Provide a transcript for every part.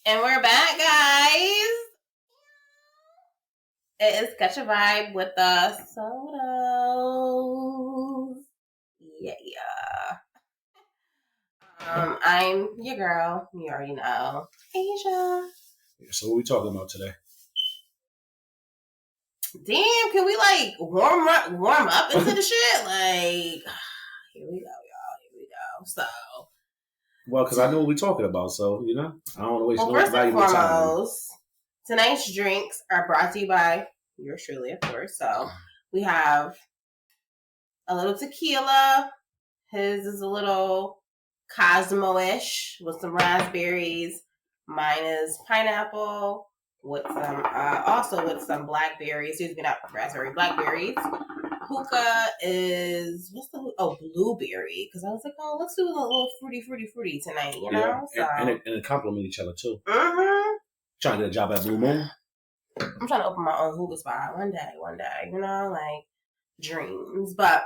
And we're back, guys. It is Catch a Vibe with the Sotos. Yeah. I'm your girl. You already know. Asia. So what we talking about today? Damn, can we warm up into the shit? Here we go, y'all. Here we go. So. Well, because I know what we're talking about, so, I don't want to waste no valuable time. First and foremost, tonight's drinks are brought to you by yours truly, of course. So we have a little tequila. His is a little Cosmo-ish with some raspberries. Mine is pineapple with some blackberries. Excuse me, not raspberry, blackberries. Hookah is blueberry, because I was like, let's do a little fruity tonight, you know. Yeah, and it complement each other too. Mm-hmm. Trying to get a job at Blue Moon. I'm trying to open my own hookah spot one day, dreams. But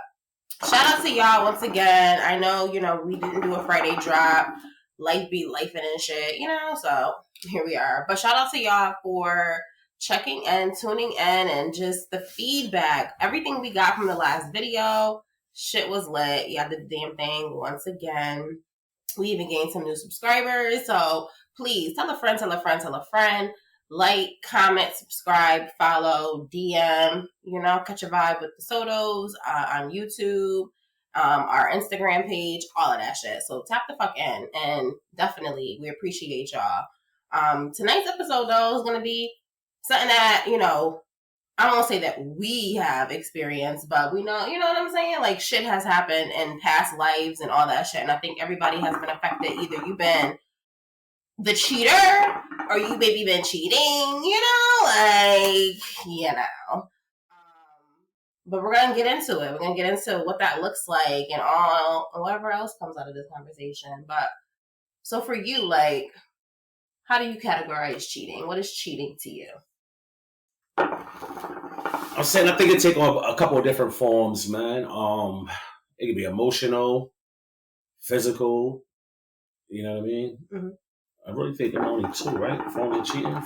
shout out to y'all once again. I know, we didn't do a Friday drop. Life be lifing and shit, so here we are. But shout out to y'all for checking and tuning in and just the feedback. Everything we got from the last video, shit was lit. Y'all did the damn thing once again. We even gained some new subscribers. So please tell a friend. Like, comment, subscribe, follow, DM, Catch a Vibe with the Sotos on YouTube, our Instagram page, all of that shit. So tap the fuck in, and definitely we appreciate y'all. Tonight's episode, though, is going to be something that, I don't want to say that we have experienced, but we know, you know what I'm saying? Like, shit has happened in past lives and all that shit, and I think everybody has been affected. Either you've been the cheater or you maybe been cheating, but we're going to get into it. We're going to get into what that looks like and all, whatever else comes out of this conversation. But so for you, how do you categorize cheating? What is cheating to you? I'm saying I think it take on a couple of different forms, man. It could be emotional, physical, you know what I mean? Mm-hmm. I really think there are only two, right? Forms of cheating.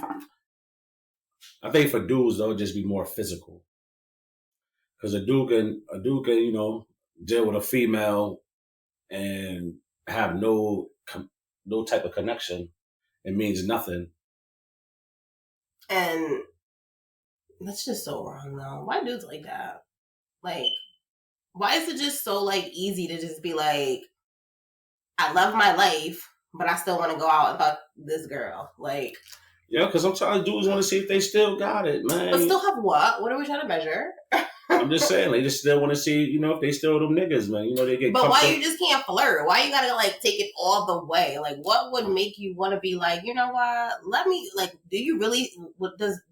I think for dudes, though, just be more physical. Because a dude can, deal with a female and have no type of connection. It means nothing. And that's just so wrong, though. Why dudes like that? Why is it just so, easy to just be like, I love my life, but I still want to go out and fuck this girl? Yeah, because sometimes dudes want to see if they still got it, man. But still have what? What are we trying to measure? I'm just saying, they just still want to see, if they still them niggas, man. They get. But why you just can't flirt? Why you gotta take it all the way? What would make you want to be like, you know what? Let me do you really?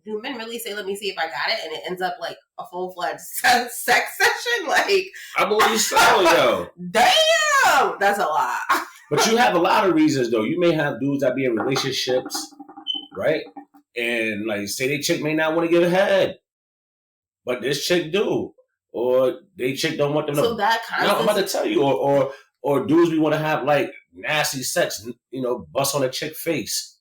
Do men really say, let me see if I got it, and it ends up a full-fledged sex session? I believe so, yo. Damn, that's a lot. But you have a lot of reasons, though. You may have dudes that be in relationships, right? And say they chick may not want to give a head, but this chick do, or they chick don't want them. So that kind of. I'm about to tell you, or dudes we want to have nasty sex, bust on a chick face,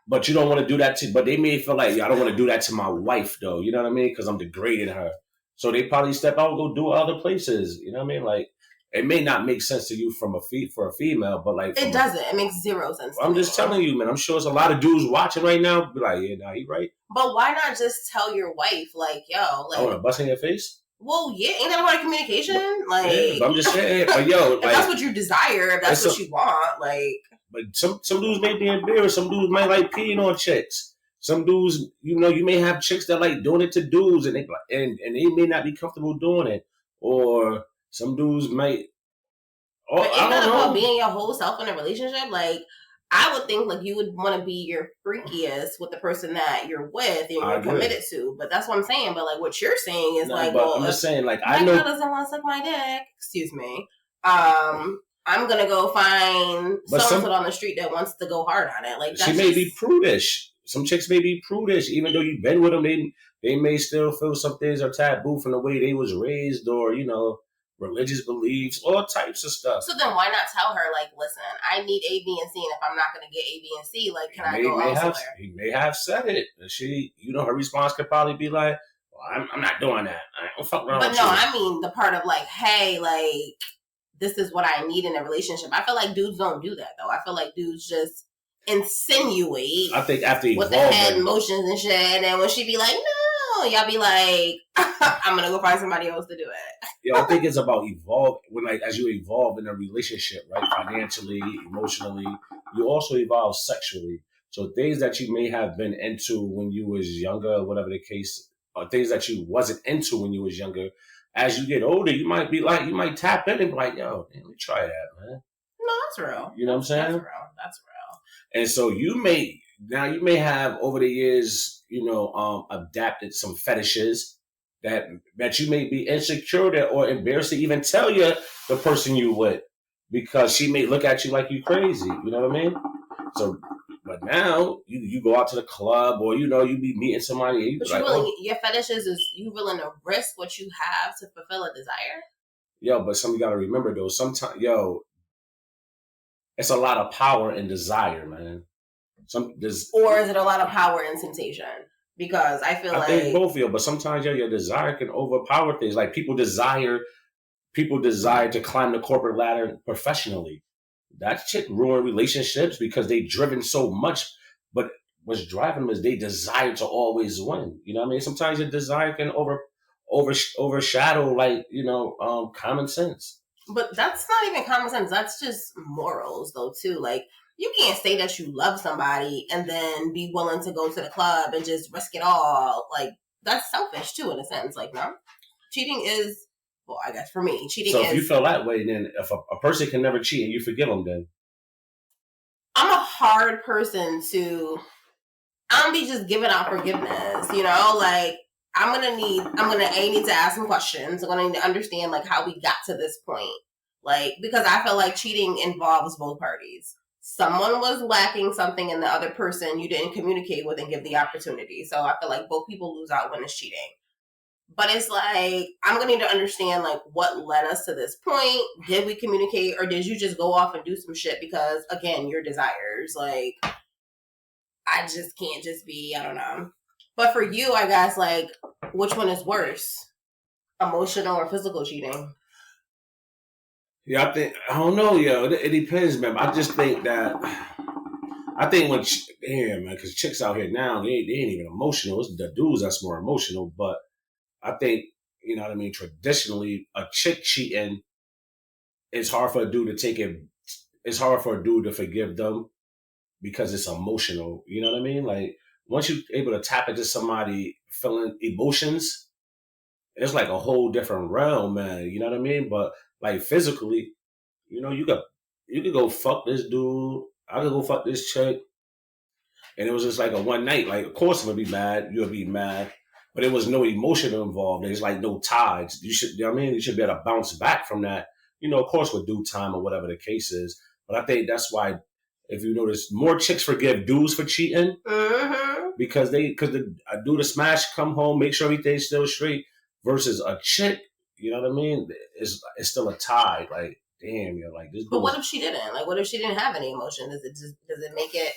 but you don't want to do that to. But they may feel like, I don't want to do that to my wife, though. You know what I mean? Because I'm degrading her. So they probably step out and go do it other places. You know what I mean? It may not make sense to you for a female, but it doesn't. It makes zero sense. I'm just telling you, man. I'm sure there's a lot of dudes watching right now. Be like, yeah, nah, he right. But why not just tell your wife, yo, I want to bust in your face? Well, yeah, ain't that a part of communication? Yeah, but I'm just saying, but yo, if that's what you desire, if that's what you want, But some dudes may be embarrassed. Some dudes might like peeing on chicks. Some dudes, you may have chicks that like doing it to dudes, and they may not be comfortable doing it, or some dudes might. But ain't that about being your whole self in a relationship? I would think you would want to be your freakiest with the person that you're with and you're committed to. But that's what I'm saying. But what you're saying is I'm just saying, I know doesn't want to suck my dick. Excuse me. I'm gonna go find someone on the street that wants to go hard on it. She may be prudish. Some chicks may be prudish, even though you've been with them. They may still feel some things are taboo from the way they was raised, or religious beliefs, all types of stuff. So then why not tell her, like, listen, I need A, B, and C, and if I'm not going to get A, B, and C, like, can I go elsewhere? He may have said it. And she, her response could probably be like, well, I'm not doing that. I don't fuck around with you. I mean the part of, like, hey, like, this is what I need in a relationship. I feel like dudes don't do that, though. I feel like dudes just insinuate. I think after with the head motions and shit, and then when she be like, no, y'all be like, I'm gonna go find somebody else to do it. Yeah, I think it's about evolve. As you evolve in a relationship, right, financially, emotionally, you also evolve sexually. So things that you may have been into when you was younger, whatever the case, or things that you wasn't into when you was younger, as you get older, you might tap in and be like, yo, man, let me try that, man. No, that's real. You know what I'm saying? That's real. And so you may have over the years, adapted some fetishes that you may be insecure at or embarrassed to even tell you the person you with, because she may look at you like you crazy. You know what I mean? So, but now you go out to the club or you be meeting somebody. And your fetishes is you willing to risk what you have to fulfill a desire? Yo, but something you got to remember though. Sometimes, it's a lot of power and desire, man. Or is it a lot of power and temptation? Because I think both feel, but sometimes your desire can overpower things. Like people desire to climb the corporate ladder professionally. That shit ruin relationships because they driven so much. But what's driving them is they desire to always win. You know what I mean? Sometimes your desire can overshadow common sense. But that's not even common sense. That's just morals, though, too. Like, you can't say that you love somebody and then be willing to go to the club and just risk it all. Like, that's selfish, too, in a sense. Like, no. Cheating is, well, I guess for me, cheating is... So if you feel that way, then if a person can never cheat and you forgive them, then... I'm a hard person to... I don't be just giving out forgiveness, Like, I'm gonna need to ask some questions. I'm gonna need to understand like how we got to this point. Like, because I feel like cheating involves both parties. Someone was lacking something in the other person you didn't communicate with and give the opportunity. So I feel like both people lose out when it's cheating. But it's like, I'm gonna need to understand like what led us to this point. Did we communicate or did you just go off and do some shit because again, your desires? Like, I just can't just be, I don't know. But for you, I guess, like, which one is worse? Emotional or physical cheating? Yeah, I don't know, it depends, man. I just think that, because chicks out here now, they ain't even emotional. It's the dudes that's more emotional. But I think, you know what I mean, traditionally, a chick cheating, it's hard for a dude to forgive them because it's emotional. You know what I mean? Like, once you're able to tap into somebody feeling emotions, it's like a whole different realm, man. You know what I mean? But like physically, you could go fuck this dude. I could go fuck this chick. And it was just like a one night. Like, of course I'm gonna be mad. You'll be mad. But there was no emotion involved. There's like no tides. You should be able to bounce back from that. Of course with due time or whatever the case is. But I think that's why, if you notice, more chicks forgive dudes for cheating because a dude to smash, come home, make sure everything's still straight, versus a chick. You know what I mean? It's still a tie. Like, damn, you're like this. But what if she didn't? Like, what if she didn't have any emotion? Does it make it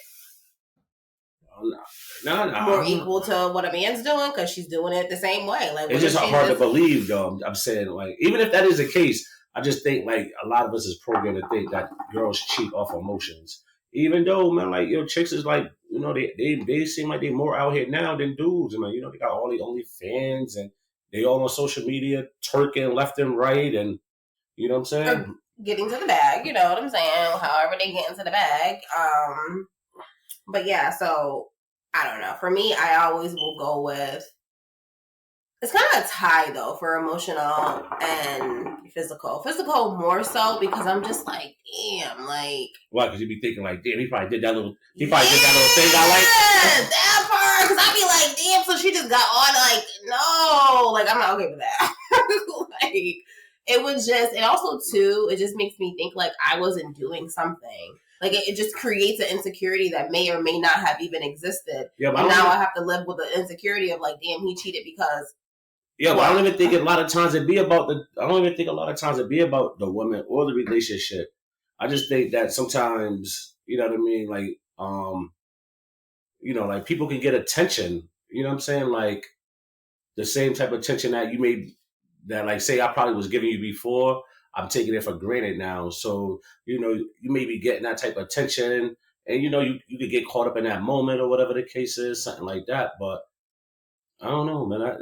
more equal to what a man's doing? Because she's doing it the same way. Like, it's just hard to believe, though. I'm saying, like, even if that is the case, I just think like a lot of us is programmed to think that girls cheat off emotions. Even though, man, like, chicks is like, they seem like they're more out here now than dudes. And, they got all the OnlyFans and they all on social media, twerking left and right. And, you know what I'm saying? Or getting to the bag, you know what I'm saying? However they get into the bag. But yeah, so, I don't know. For me, I always will go with, it's kind of a tie, though, for emotional and physical. Physical more so because I'm just like, damn, like... Why? Because you be thinking like, damn, he probably did that little thing I like. Yeah, that part. Because I be like, damn, so she just got on, like, no. Like, I'm not okay with that. Like, it also, too, it just makes me think like I wasn't doing something. Like, it just creates an insecurity that may or may not have even existed. Yeah, and now I have to live with the insecurity of like, damn, he cheated because Yeah, but I don't even think a lot of times it be about the. I don't even think a lot of times it be about the woman or the relationship. I just think that sometimes, you know what I mean, like, like people can get attention. You know what I'm saying? Like the same type of attention that you may that like say I probably was giving you before. I'm taking it for granted now. So you may be getting that type of attention, and you could get caught up in that moment or whatever the case is, something like that. But I don't know, man.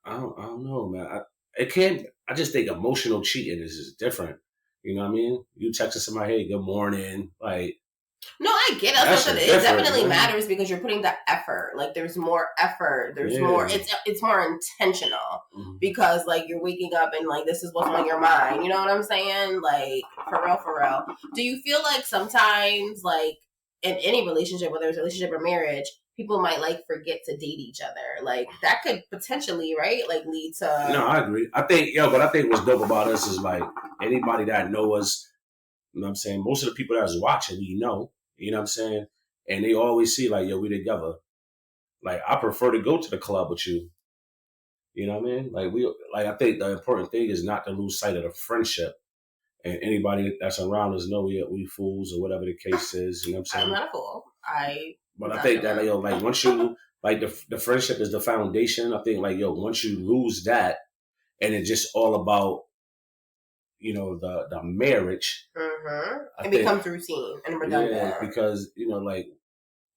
I don't know, man. It can't. I just think emotional cheating is just different. You know what I mean? You texting somebody, "Hey, good morning," like. No, I get it. It definitely matters because you're putting the effort. Like, there's more effort. There's more. It's more intentional because like you're waking up and like this is what's on your mind. You know what I'm saying? Like for real. Do you feel like sometimes like in any relationship, whether it's a relationship or marriage, people might like forget to date each other? Like that could potentially, right? Like lead to. No, I agree. I think but I think what's dope about us is like anybody that know us. You know what I'm saying? Most of the people that's watching, you know what I'm saying? And they always see like, yo, we together. Like, I prefer to go to the club with you. You know what I mean? Like, I think the important thing is not to lose sight of the friendship. And anybody that's around us know we fools or whatever the case is. You know what I'm saying? I'm not a fool. But I think that, like, once you, like, the friendship is the foundation. I think, like, once you lose that and it's just all about, the marriage. It becomes routine and redundant. Yeah, because, like,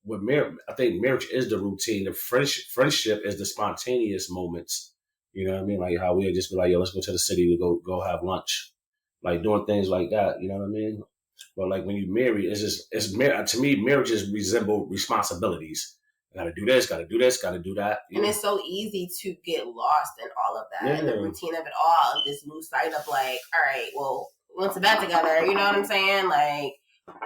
with marriage, I think marriage is the routine. The friendship is the spontaneous moments. You know what I mean? Like how we'll just be like, yo, let's go to the city to go have lunch. Like doing things like that. You know what I mean? But like when you marry, to me, marriages resemble responsibilities. Gotta do this, gotta do this, gotta do that. And it's so easy to get lost in all of that, in the routine of it all, and just lose sight of like, all right, well, we went to bed together, you know what I'm saying? Like,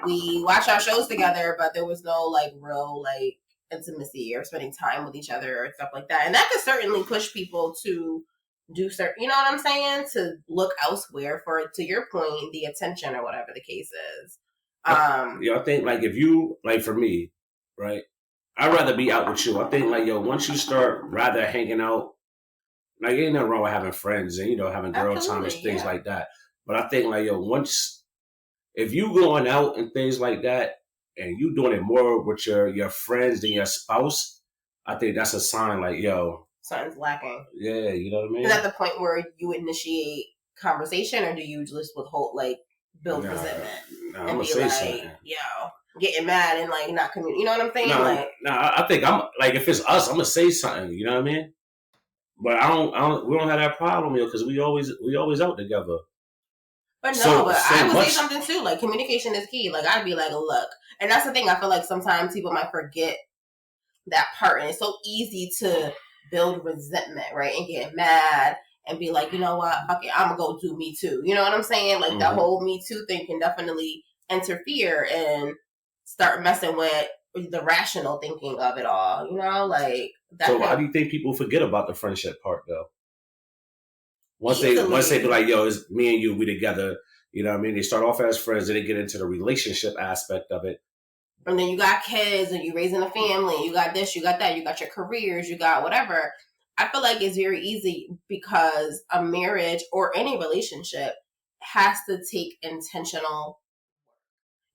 we watched our shows together, but there was no like real like intimacy or spending time with each other or stuff like that. And that could certainly push people to do certain, you know what I'm saying? To look elsewhere for, to your point, the attention or whatever the case is. I think like if you, like for me, right? I'd rather be out with you. I think like, once you start rather hanging out, like ain't nothing wrong with having friends and, having girl time and things like that. But I think like, if you going out and things like that and you doing it more with your friends than your spouse, I think that's a sign like, something's lacking. Yeah, you know what I mean? Is that the point where you initiate conversation or do you just withhold, like, build resentment? And be like, something. Getting mad and like not communicate. You know what I'm saying? I think I'm like if it's us, I'm gonna say something. You know what I mean? But we don't have that problem here because we always out together. But I would say something too. Like communication is key. Like I'd be like, look, and that's the thing. I feel like sometimes people might forget that part, and it's so easy to build resentment, right, and get mad and be like, you know what, fuck it, I'm gonna go do Me Too. You know what I'm saying? Like the whole Me Too thing can definitely interfere and start messing with the rational thinking of it all, like that. So how do you think people forget about the friendship part though? Once they be like, yo, it's me and you, we together, you know what I mean? They start off as friends, then they get into the relationship aspect of it. And then you got kids and you raising a family, you got this, you got that, you got your careers, you got whatever. I feel like it's very easy because a marriage or any relationship has to take intentional.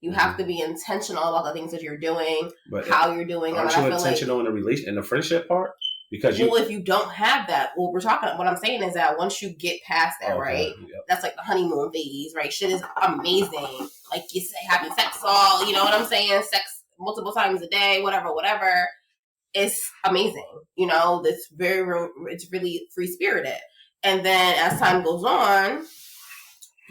You have to be intentional about the things that you're doing, how you're doing them. Aren't you intentional in the friendship part? Because if you don't have that, what I'm saying is that once you get past that, right? Yep. That's like the honeymoon phase, right? Shit is amazing. Like you say, having sex all, you know what I'm saying? Sex multiple times a day, whatever. It's amazing. It's it's really free spirited. And then as time goes on,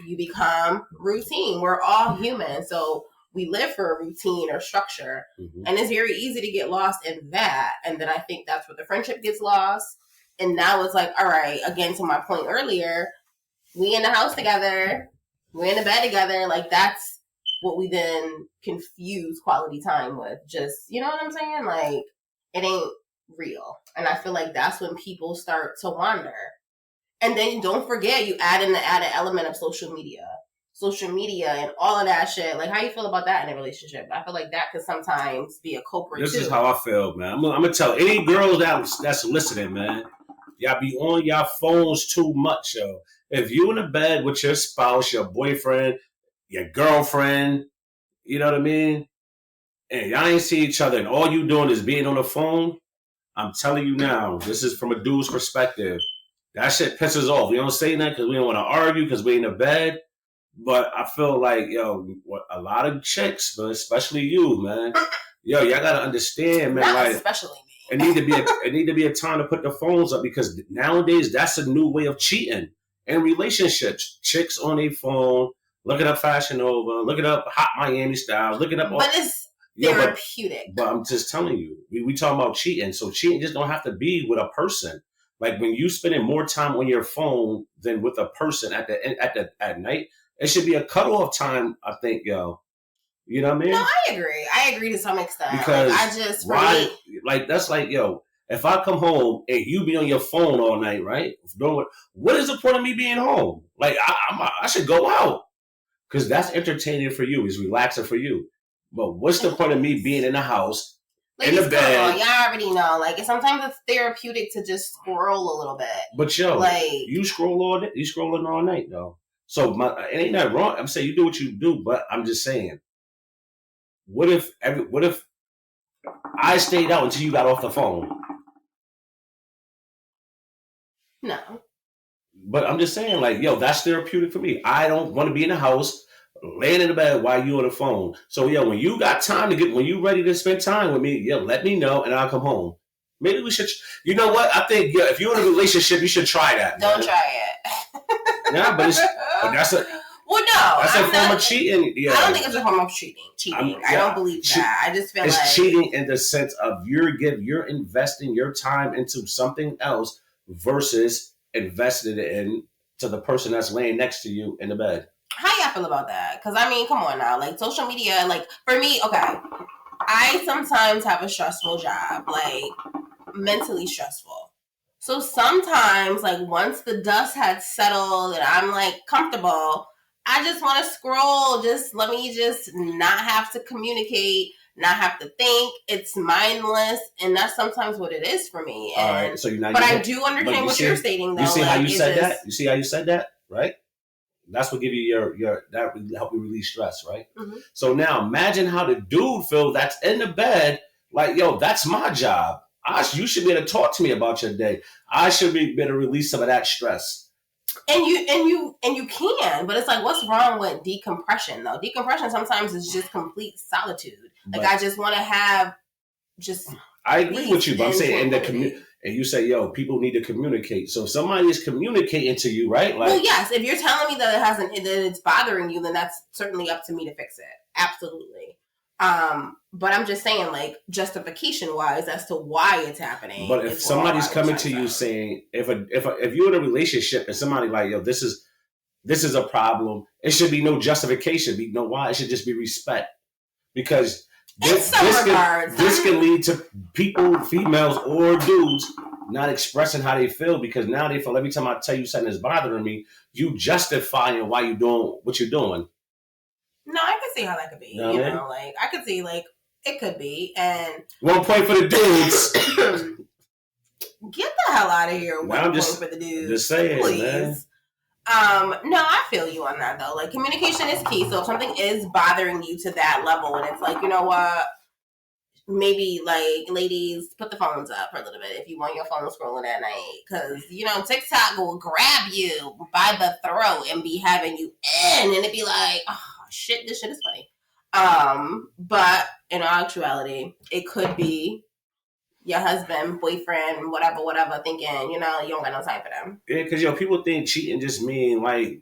you become routine. We're all human. So we live for a routine or structure. And it's very easy to get lost in that. And then I think that's where the friendship gets lost. And now it's like, all right, again, to my point earlier, we in the house together, we're in the bed together. Like that's what we then confuse quality time with. Just, you know what I'm saying? Like it ain't real. And I feel like that's when people start to wander. And then don't forget, you add in the added element of social media and all of that shit. Like, how you feel about that in a relationship? I feel like that could sometimes be a culprit. This is how I feel, man. I'm gonna tell any girl that's listening, man. Y'all be on y'all phones too much, yo. If you in the bed with your spouse, your boyfriend, your girlfriend, you know what I mean? And y'all ain't see each other and all you doing is being on the phone, I'm telling you now, this is from a dude's perspective. That shit pisses off. We don't say that because we don't want to argue because we in the bed. But I feel like, yo, a lot of chicks, but especially you, man, yo, y'all gotta understand, man. Not like, especially me. It need to be a time to put the phones up because nowadays that's a new way of cheating in relationships. Chicks on their phone, looking up Fashion Nova, looking up Hot Miami Styles, looking up. But it's therapeutic. But I'm just telling you, we talking about cheating. So cheating just don't have to be with a person. Like when you spending more time on your phone than with a person at night, it should be a cutoff time. I think, yo. You know what I mean? No, I agree. I agree to some extent. Because like, I just why? Like that's like, yo, if I come home and you be on your phone all night, right? What is the point of me being home? Like I should go out because that's entertaining for you. It's relaxing for you. But what's the point of me being in the house in the bed? Y'all already know. Like sometimes it's therapeutic to just scroll a little bit. But yo, like you scroll all day. You scrolling all night though. So it ain't that wrong. I'm saying you do what you do, but I'm just saying. What if I stayed out until you got off the phone? No. But I'm just saying, like, yo, that's therapeutic for me. I don't want to be in the house, laying in the bed while you on the phone. So, yo, when you got time when you ready to spend time with me, yo, let me know and I'll come home. Maybe we should, you know what? I think, yeah, if you're in a relationship, you should try that. Don't try it. Yeah, but that's a... Well, no. That's a form of cheating. Yeah. I don't think it's a form of cheating. I don't believe that. I just feel like... It's cheating in the sense of you're investing your time into something else versus invested in to the person that's laying next to you in the bed. How y'all feel about that? Because, I mean, come on now. Like, social media, like, for me, okay, I sometimes have a stressful job, like, mentally stressful. So sometimes, like, once the dust had settled and I'm, like, comfortable... I just want to scroll. Just let me just not have to communicate, not have to think. It's mindless, and that's sometimes what it is for me. And, all right, so but I do understand what you're stating, though. You see how you said that? You see how you said that, right? That's what give you your that help you release stress, right? Mm-hmm. So now imagine how the dude feels that's in the bed, like, yo, that's my job. You should be able to talk to me about your day. I should be able to release some of that stress. And you can, but it's like, what's wrong with decompression though? Decompression sometimes is just complete solitude. Like, I just want to have just. I agree with you, but I'm saying and you say, yo, people need to communicate. So if somebody is communicating to you, right? Like, well, yes. If you're telling me that that it's bothering you, then that's certainly up to me to fix it. Absolutely. But I'm just saying, like, justification wise as to why it's happening. But if somebody's coming to you saying, if you're in a relationship and somebody like, yo, this is a problem, it should be no justification. Be no why. It should just be respect. Because this can lead to people, females or dudes, not expressing how they feel because now they feel every time I tell you something is bothering me, you justifying why you doing what you're doing. No, I can see how that could be. You know, like, I could see, like, it could be. And 1 point for the dudes. Get the hell out of here. 1 point for the dudes. Just saying, please. Man. No, I feel you on that, though. Like, communication is key. So if something is bothering you to that level and it's like, you know what? Maybe, like, ladies, put the phones up for a little bit if you want your phone scrolling at night. Because, you know, TikTok will grab you by the throat and be having you in. And it'd be like, oh, shit, this shit is funny. But in actuality, it could be your husband, boyfriend, whatever, thinking, you know, you don't got no time for them. Yeah, because, people think cheating just mean, like,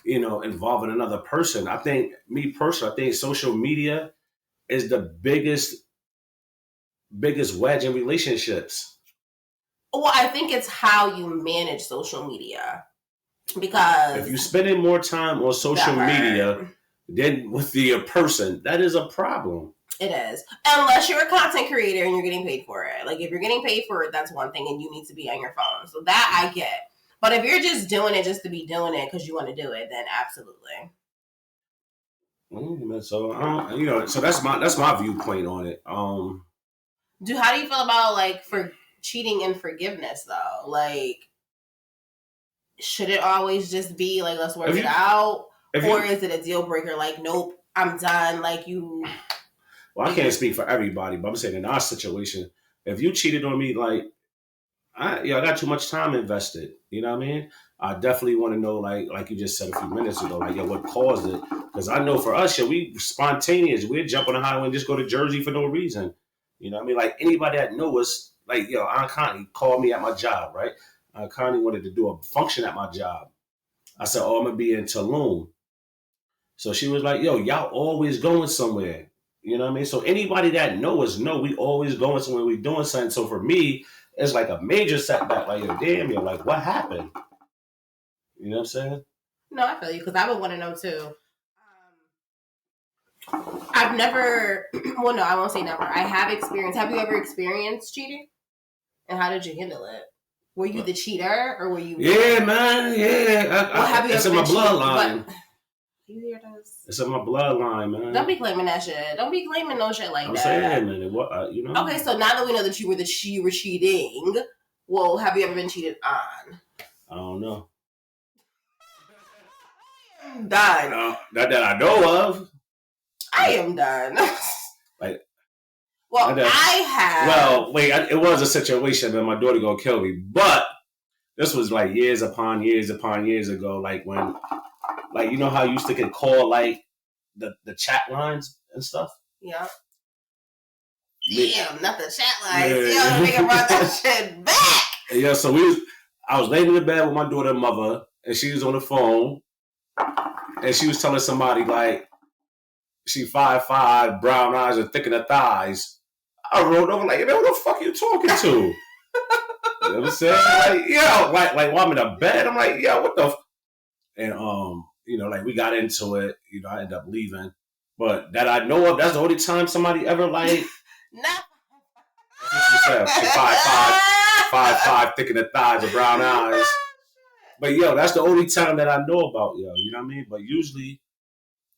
you know, involving another person. I think, me personally, I think social media is the biggest wedge in relationships. Well, I think it's how you manage social media. Because if you're spending more time on social media than with the person, that is a problem. It is. Unless you're a content creator and you're getting paid for it. Like, if you're getting paid for it, that's one thing, and you need to be on your phone. So that I get. But if you're just doing it just to be doing it because you want to do it, then absolutely. So you know, so that's my viewpoint on it. How do you feel about, like, cheating and forgiveness though? Like, should it always just be like, let's work it out? Or is it a deal breaker? Like, nope, I'm done. Like, you. Well, I can't speak for everybody, but I'm saying in our situation, if you cheated on me, like, I got too much time invested. You know what I mean? I definitely want to know, like you just said a few minutes ago, like, yo, what caused it? Because I know for us, we spontaneous. We'd jump on the highway and just go to Jersey for no reason. You know what I mean? Like, anybody that knew us, like, yo, Aunt Connie called me at my job, right? Aunt Connie wanted to do a function at my job. I said, oh, I'm going to be in Tulum. So she was like, yo, y'all always going somewhere. You know what I mean? So anybody that know us know we always going somewhere, we doing something. So for me, it's like a major setback. Like, yo, damn, you're like, what happened? You know what I'm saying? No, I feel you, because I would want to know too. I've never, well, no, I won't say never. I have experienced. Have you ever experienced cheating? And how did you handle it? Were you the cheater or were you? Yeah, man. Yeah. It's in my bloodline. It's in my bloodline, man. Don't be claiming that shit. Don't be claiming no shit like that. I'm saying, man. What, you know? Okay, so now that we know that you were cheating, well, have you ever been cheated on? I don't know. I'm done. Not that I know of. I am done. Like, well, I have. Well, wait. It was a situation that my daughter gonna kill me, but this was like years upon years ago. Like when, like, you know how you used to get called like the chat lines and stuff. Yeah. Damn, not the chat lines. Yeah. Yo, nigga brought that shit back. Yeah. So I was laying in the bed with my daughter and mother, and she was on the phone, and she was telling somebody like, she 5'5", brown eyes and thick in her thighs. I rolled over like, who the fuck are you talking to? You know what I'm saying? Like, yo, like while I'm in the bed, I'm like, yo, what the and you know, like we got into it, you know, I ended up leaving. But that I know of, that's the only time somebody ever like nah. She said, she 5'5", thick in the thighs and brown eyes. But yo, that's the only time that I know about, yo. You know what I mean? But usually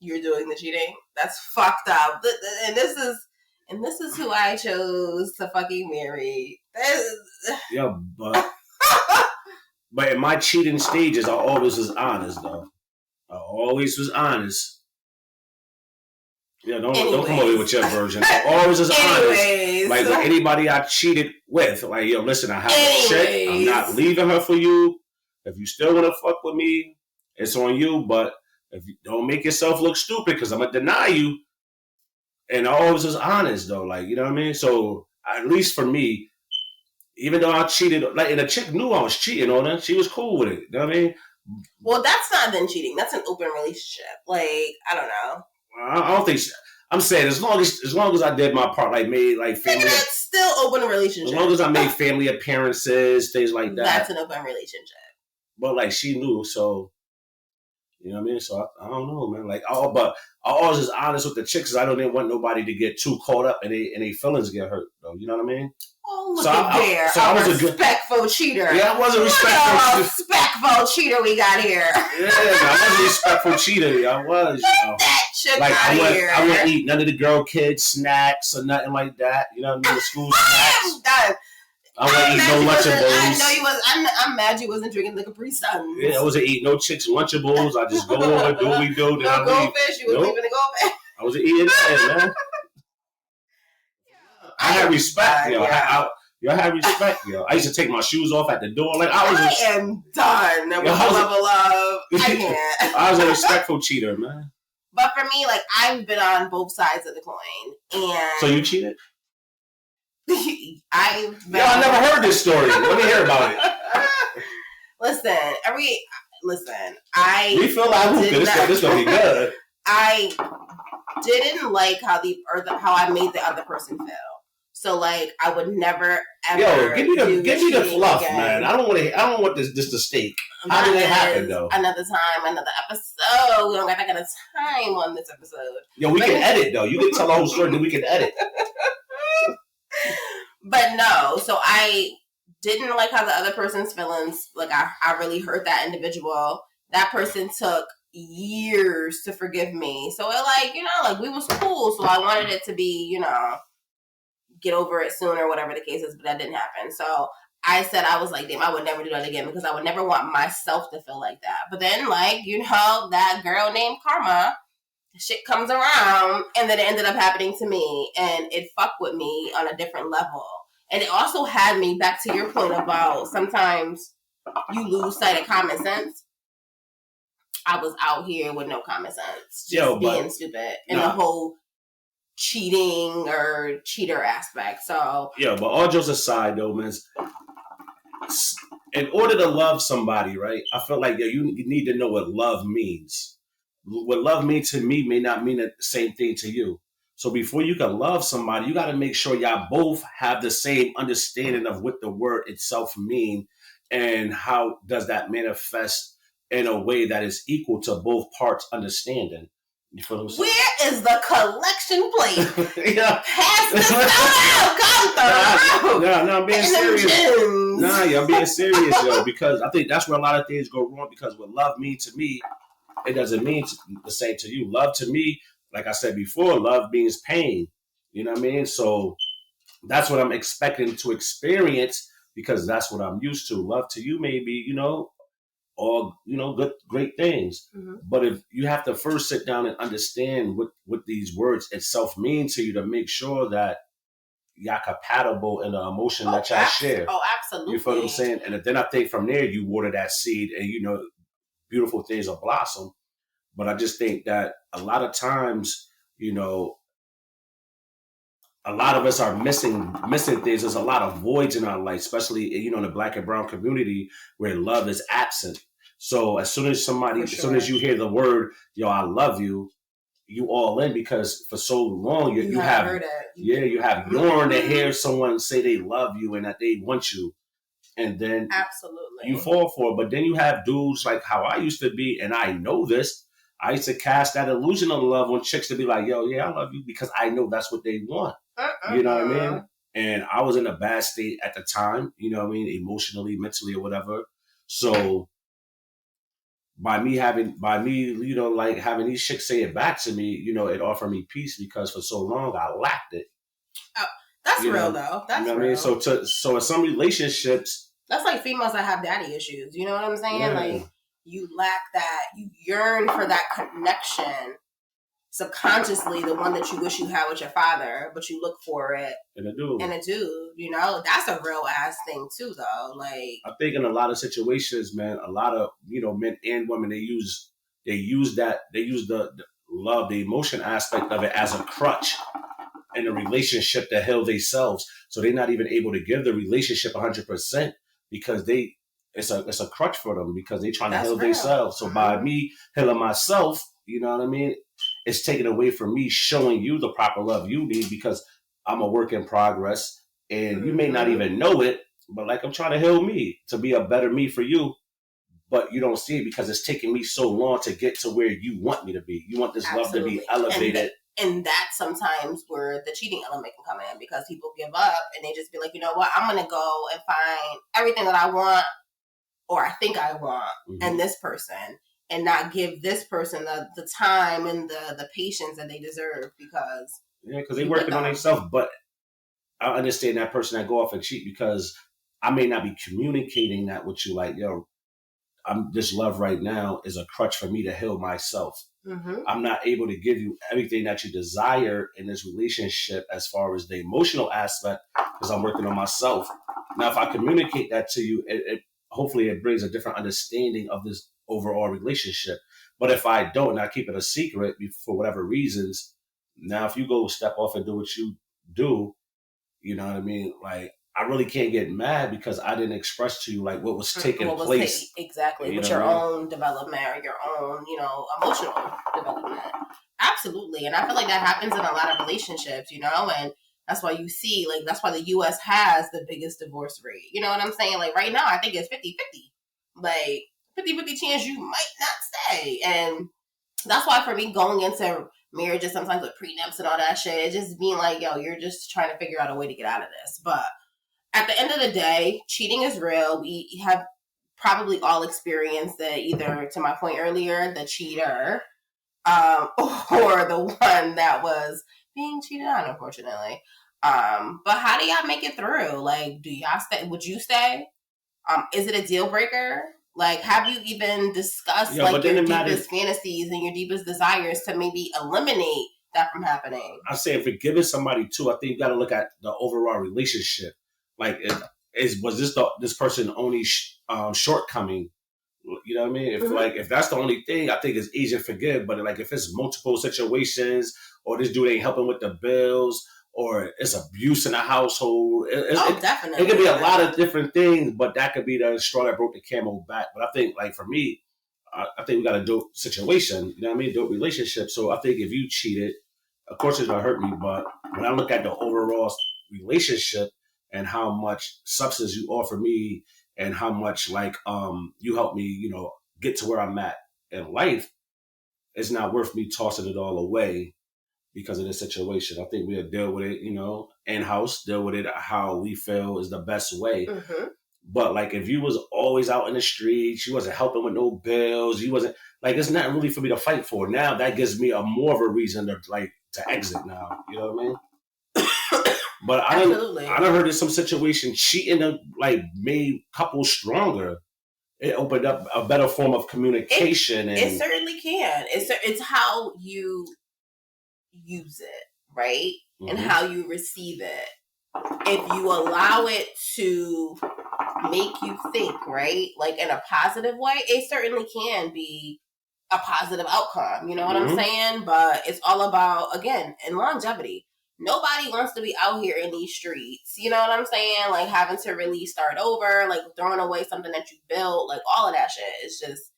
you're doing the cheating. That's fucked up. And this is who I chose to fucking marry. Yeah, but in my cheating stages, I always was honest, though. I always was honest. Yeah, don't come over with your version. I always was honest. Like with anybody I cheated with, like, yo, listen, I have a chick. I'm not leaving her for you. If you still want to fuck with me, it's on you. But if you don't make yourself look stupid, because I'm gonna deny you. And I always was honest, though. Like, you know what I mean? So at least for me, even though I cheated, like, and the chick knew I was cheating on her, she was cool with it. You know what I mean? Well, that's not then cheating. That's an open relationship. Like, I don't know. I don't think so. I'm saying as long as I did my part, like made like family. That's still open relationship. As long as I made family appearances, things like that. That's an open relationship. But like she knew, so you know what I mean. So I don't know, man. Like, but I always was honest with the chicks. Cause I didn't want nobody to get too caught up and they feelings get hurt, though. You know what I mean? Oh, look at there. So I was a respectful cheater. Yeah, I was a respectful cheater we got here. Yeah, I was a respectful cheater. I was. That shit like I wouldn't eat none of the girl kids snacks or nothing like that. You know what I mean? The school snacks. I wouldn't eat no Lunchables. I know you was. I'm mad you wasn't drinking the Capri Suns. Yeah, I wasn't eating no chicks Lunchables. I just go over, do what we do. No goldfish. You was leaving the goldfish. I wasn't eating that, man. I had respect, yo. I had respect, yo. I used to take my shoes off at the door. Like I am done with the level of. I can't. I was a respectful cheater, man. But for me, like I've been on both sides of the coin, and so you cheated. I never heard this story. Let me hear about it. Listen. We feel like this gonna be good. I didn't like how I made the other person feel. So like I would never ever. Yo, give me the fluff, again. Man. I don't want this to stake. How did it happen though? Another time, another episode. We don't got that kind of time on this episode. Yo, we can edit though. You can tell the whole story, then we can edit. But no, so I didn't like how the other person's feelings. Like I really hurt that individual. That person took years to forgive me. So it like we was cool. So I wanted it to be, get over it soon or whatever the case is, but that didn't happen. So I said, I was like, damn, I would never do that again because I would never want myself to feel like that. But then, like, you know, that girl named Karma, shit comes around, and then it ended up happening to me, and it fucked with me on a different level. And it also had me, back to your point about sometimes you lose sight of common sense. I was out here with no common sense, just being stupid, and the whole cheating or cheater aspect. So but all jokes aside, though, man, in order to love somebody, right? I feel like you need to know what love means. What love means to me may not mean the same thing to you. So before you can love somebody, you got to make sure y'all both have the same understanding of what the word itself mean and how does that manifest in a way that is equal to both parts' understanding. You feel what I'm saying? Where is the collection plate? Pass this out. Come through. No, I'm being serious. I'm being serious, yo, because I think that's where a lot of things go wrong, because what love means to me, it doesn't mean the same to you. Love to me, like I said before, love means pain. You know what I mean? So that's what I'm expecting to experience because that's what I'm used to. Love to you may be, all, good, great things. Mm-hmm. But if you have to first sit down and understand what these words itself mean to you to make sure that y'all compatible in the emotion that y'all share. Oh, absolutely. You feel what I'm saying? And then I think from there you water that seed and, beautiful things will blossom. But I just think that a lot of times, a lot of us are missing things. There's a lot of voids in our life, especially, in the Black and brown community where love is absent. So as soon as soon as you hear the word, I love you, you all in, because for so long you have heard it. You have yearned to hear someone say they love you and that they want you. And then absolutely you fall for it. But then you have dudes like how I used to be, and I know this. I used to cast that illusion of love on chicks to be like, yo, yeah, I love you, because I know that's what they want. You know what I mean? And I was in a bad state at the time, emotionally, mentally, or whatever. So by me having these chicks say it back to me, it offered me peace, because for so long I lacked it. Oh, that's real though. That's real. I mean? So in some relationships, that's like females that have daddy issues. You know what I'm saying? Yeah. Like, you lack that. You yearn for that connection subconsciously, the one that you wish you had with your father, but you look for it in a dude. That's a real ass thing too, though. Like, I think in a lot of situations, man, a lot of men and women, they use the love, the emotion aspect of it as a crutch in a relationship to heal themselves. So they're not even able to give the relationship 100% because it's a crutch for them, because they're trying to heal themselves. So by me healing myself, you know what I mean? It's taken away from me showing you the proper love you need, because I'm a work in progress and you may not even know it, but like, I'm trying to heal me to be a better me for you, but you don't see it because it's taken me so long to get to where you want me to be. You want this love to be elevated. And that's sometimes where the cheating element can come in, because people give up and they just be like, you know what, I'm going to go and find everything that I want, or I think I want, in this person, and not give this person the time and the patience that they deserve, because they're working on themselves. But I understand that person that go off and cheat, because I may not be communicating that with you, like, yo, this love right now is a crutch for me to heal myself. I'm not able to give you everything that you desire in this relationship as far as the emotional aspect, because I'm working on myself. Now, if I communicate that to you, hopefully it brings a different understanding of this overall relationship. But if I don't, and I keep it a secret for whatever reasons, now if you go step off and do what you do, you know what I mean? Like, I really can't get mad because I didn't express to you like what was taking place. Exactly. With your own development or your own, emotional development. Absolutely. And I feel like that happens in a lot of relationships, and that's why you see, like, that's why the U.S. has the biggest divorce rate. You know what I'm saying? Like, right now, I think it's 50-50. Like, 50-50 chance you might not stay. And that's why for me, going into marriages sometimes with prenups and all that shit, it's just being like, yo, you're just trying to figure out a way to get out of this. But at the end of the day, cheating is real. We have probably all experienced it, either, to my point earlier, the cheater, or the one that was being cheated on, unfortunately. But how do y'all make it through? Like, do y'all stay? Would you stay? Is it a deal breaker? Like, have you even discussed like your deepest fantasies and your deepest desires to maybe eliminate that from happening? I say, if you're giving somebody too, I think you got to look at the overall relationship. Like, was this person only shortcoming? You know what I mean? If if that's the only thing, I think it's easy to forgive. But like if it's multiple situations, or this dude ain't helping with the bills, or it's abuse in the household, definitely. It could be a lot of different things. But that could be the straw that broke the camel back. But I think, like for me, I think we got a dope situation. You know what I mean? Dope relationship. So I think if you cheated, of course it's gonna hurt me. But when I look at the overall relationship and how much substance you offer me, and how much you help me, get to where I'm at in life, it's not worth me tossing it all away because of this situation. I think we'll deal with it, in-house, deal with it how we feel is the best way. Mm-hmm. But like if you was always out in the streets, you wasn't helping with no bills, you wasn't it's not really for me to fight for. Now that gives me more of a reason to exit now. You know what I mean? But I done heard of some situation cheating made couples stronger. It opened up a better form of communication. It certainly can. It's how you use it, right? Mm-hmm. And how you receive it. If you allow it to make you think, right? Like in a positive way, it certainly can be a positive outcome. You know what I'm saying? But it's all about, again, in longevity. Nobody wants to be out here in these streets. You know what I'm saying? Like having to really start over, like throwing away something that you built, like all of that shit. It's just,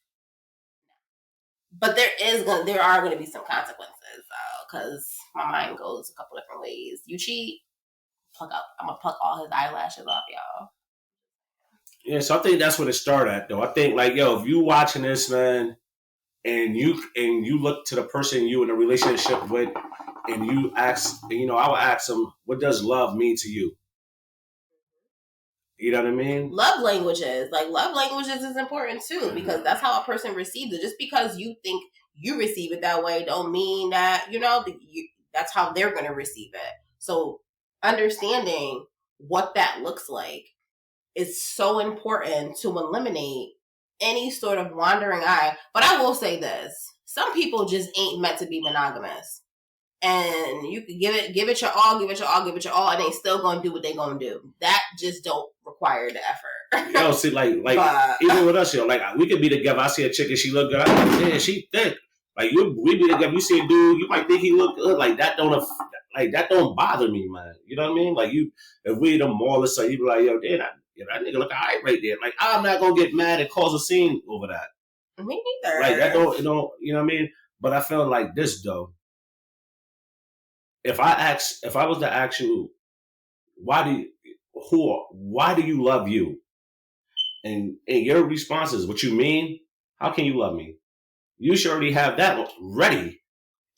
but there are going to be some consequences though, because my mind goes a couple different ways. You cheat, I'm going to pluck all his eyelashes off, y'all. Yeah, so I think that's where it started at though. I think if you watching this, man, and you look to the person you in a relationship with, and you ask, I would ask them, what does love mean to you? You know what I mean? Love languages is important too, because that's how a person receives it. Just because you think you receive it that way don't mean that, that's how they're going to receive it. So understanding what that looks like is so important to eliminate any sort of wandering eye. But I will say this. Some people just ain't meant to be monogamous. And you can give it your all, and they still gonna do what they gonna do. That just don't require the effort. See, even with us, we could be together. I see a chick and she look good. I'm like, yeah, she thick. We be together. You see a dude, you might think he look good. That don't bother me, man. You know what I mean? If we in the mall or something, you be like, yo, damn, that nigga look alright right there. I'm not gonna get mad and cause a scene over that. Me neither. That don't, you know what I mean? But I feel like this though. If I was to ask you, why do you love you? And your response is, what you mean? How can you love me? You should already have that ready.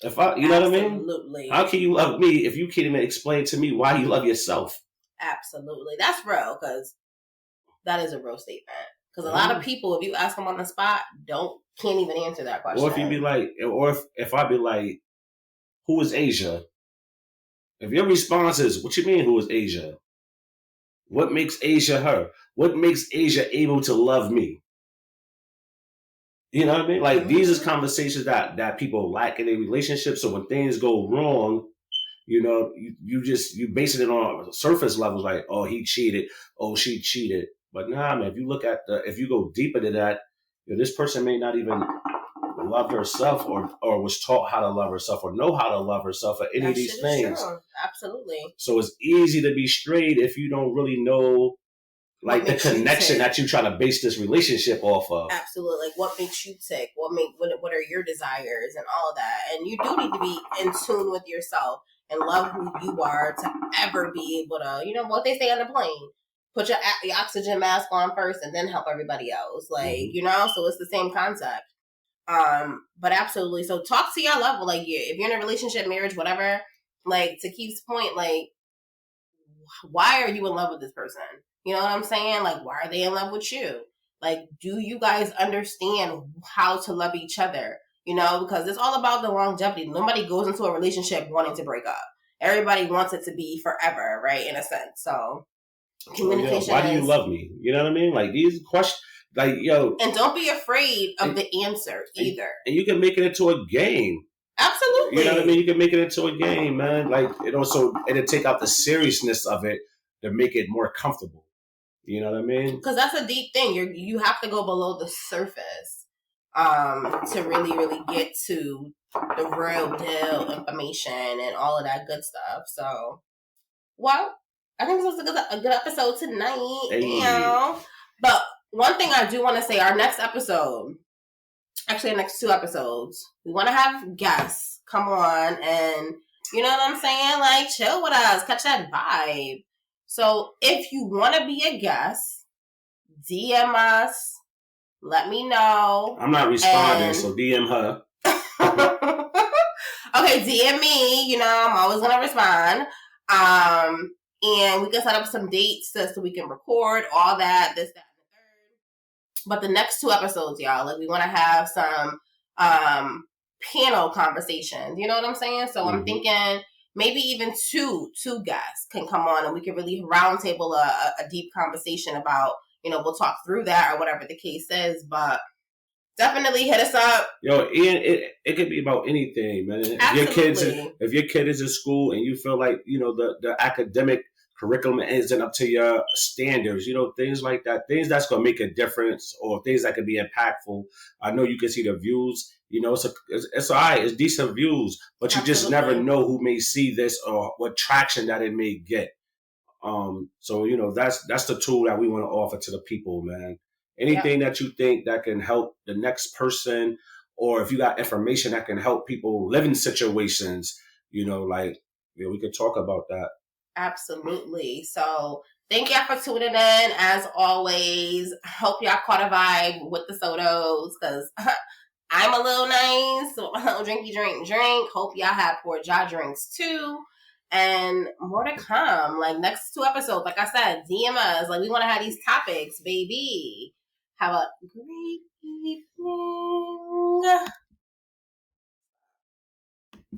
You know what I mean? Absolutely. How can you love me if you can't even explain to me why you love yourself? Absolutely. That's real, because that is a real statement. Because a lot of people, if you ask them on the spot, can't even answer that question. Or if you be like, if I be like, who is Asia? If your response is, what you mean, who is Asia? What makes Asia her? What makes Asia able to love me? You know what I mean? These is conversations that people lack in a relationship. So when things go wrong, you basing it on surface levels, like, oh, he cheated, oh, she cheated. But nah, man, if you go deep into that, this person may not even love herself or was taught how to love herself or know how to love herself or any of these things. True. Absolutely. So it's easy to be straight if you don't really know the connection that you try to base this relationship off of. Absolutely. What makes you tick? What are your desires and all of that? And you do need to be in tune with yourself and love who you are to ever be able to, what they say on the plane. Put your oxygen mask on first and then help everybody else. So it's the same concept. But absolutely. So talk to your level. If you're in a relationship, marriage, whatever, to Keith's point, why are you in love with this person? You know what I'm saying? Why are they in love with you? Do you guys understand how to love each other? Because it's all about the longevity. Nobody goes into a relationship wanting to break up. everybody wants it to be forever, right? In a sense. So communication. Why do you love me? You know what I mean? Like these questions, like and don't be afraid of the answer either. And you can make it into a game. Absolutely. You know what I mean? You can make it into a game, man. Like so it'll take out the seriousness of it to make it more comfortable. You know what I mean? Because that's a deep thing. You have to go below the surface to really, really get to the real deal information and all of that good stuff. So, well, I think this was a good episode tonight. Hey. You know? But one thing I do want to say, our next episode, actually the next 2 episodes, we want to have guests come on and, you know what I'm saying? Like, chill with us, catch that vibe. So if you want to be a guest, DM us, let me know. I'm not responding, so DM her. Okay, DM me, you know, I'm always going to respond. And we can set up some dates so we can record all that, this, that, and the third. But the next 2 episodes, y'all, like we want to have some panel conversations. You know what I'm saying? So I'm thinking maybe even two guests can come on and we can really roundtable a deep conversation about, you know, we'll talk through that or whatever the case is. But definitely hit us up. Yo, Ian, it could be about anything, man. Absolutely. If your kid is in school and you feel like, you know, the academic curriculum isn't up to your standards, you know, things like that, things that's going to make a difference or things that could be impactful. I know you can see the views, you know, it's all right, it's decent views, but you just never know who may see this or what traction that it may get. So, you know, that's the tool that we want to offer to the people, man. Anything that you think that can help the next person, or if you got information that can help people live in situations, you know, like, yeah, we could talk about that. Absolutely. So thank y'all for tuning in. As always, hope y'all caught a vibe with the sodas because I'm a little nice, so a little drinky drink. Hope y'all have poured y'all drinks too. And more to come. Like next 2 episodes, like I said, DM us. Like we want to have these topics, baby. Have a great evening.